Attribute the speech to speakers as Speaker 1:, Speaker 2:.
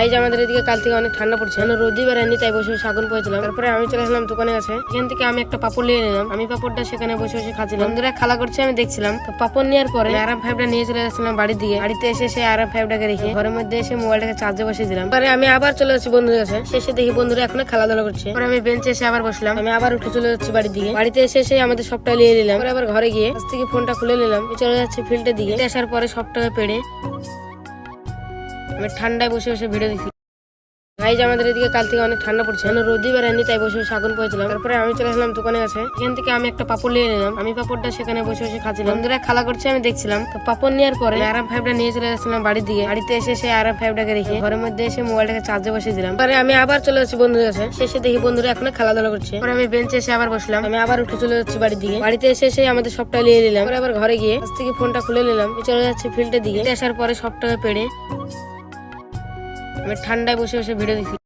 Speaker 1: Guys আমাদের এদিকে কাল থেকে অনেক ঠান্ডা পড়ছে, রোদই বেড়ায়নি, তাই বসে বসে আগুন পড়েছিলাম। তারপরে আমি চলে আসলাম দোকানে আছে, এখান থেকে আমি একটা পাপড় নিয়ে নিলাম। আমি পাপড়টা সেখানে বসে বসে খাচ্ছিলাম, বন্ধুরা খেলা করছে আমি দেখছিলাম। তো পাপড় নেওয়ার পরে RM5টা নিয়ে চলে যাচ্ছিলাম বাড়ির দিকে। বাড়িতে এসে সেই RM5টাকে রেখে ঘরের মধ্যে এসে মোবাইলটাকে চার্জে বসিয়ে দিলাম। পরে আমি আবার চলে যাচ্ছি বন্ধুদের কাছে, শেষে দেখি বন্ধুরা এখনো খেলাধুলা করছে। পরে আমি বেঞ্চে এসে আবার বসলাম, আমি আবার উঠে চলে যাচ্ছি বাড়ির দিকে। বাড়িতে এসে সেই আমাদের সবটা নিয়ে নিলাম। পরে আবার ঘরে গিয়ে আজ থেকে ফোনটা খুলে নিলাম, চলে যাচ্ছি ফিল্ডের দিকে। আসার পরে সবটাকে পেড়ে আমি ঠান্ডায় বসে বসে ভিডিও দেখি। গাইজ আমাদের এদিকে কাল থেকে অনেক ঠান্ডা পড়ছে, রোদই বেড়ায়নি, তাই বসে বসে আগুন পড়েছিলাম। তারপরে আমি চলে আসলাম দোকানে আছে, এখান থেকে আমি একটা পাপড় নিয়ে নিলাম। আমি পাপড়টা সেখানে বসে বসে খাচ্ছিলাম, বন্ধুরা খেলা করছে আমি দেখছিলাম। তো পাপড় নেওয়ার পরে RM5টা নিয়ে চলে যাচ্ছিলাম বাড়ির দিকে। বাড়িতে এসে সেই RM5টাকে রেখে ঘরের মধ্যে এসে মোবাইলটাকে চার্জে বসিয়ে দিলাম। পরে আমি আবার চলে যাচ্ছি বন্ধুদের কাছে, শেষে দেখি বন্ধুরা এখনো খেলাধুলা করছে। পরে আমি বেঞ্চে এসে আবার বসলাম, আমি আবার উঠে চলে যাচ্ছি বাড়ির দিকে। বাড়িতে এসে সেই আমাদের সবটা নিয়ে নিলাম। পরে আবার ঘরে গিয়ে আজ থেকে ফোনটা খুলে নিলাম, চলে যাচ্ছি ফিল্ডের দিকে। আসার পরে সবটাকে পেড়ে আমি ঠান্ডায় বসে বসে ভিডিও দেখি।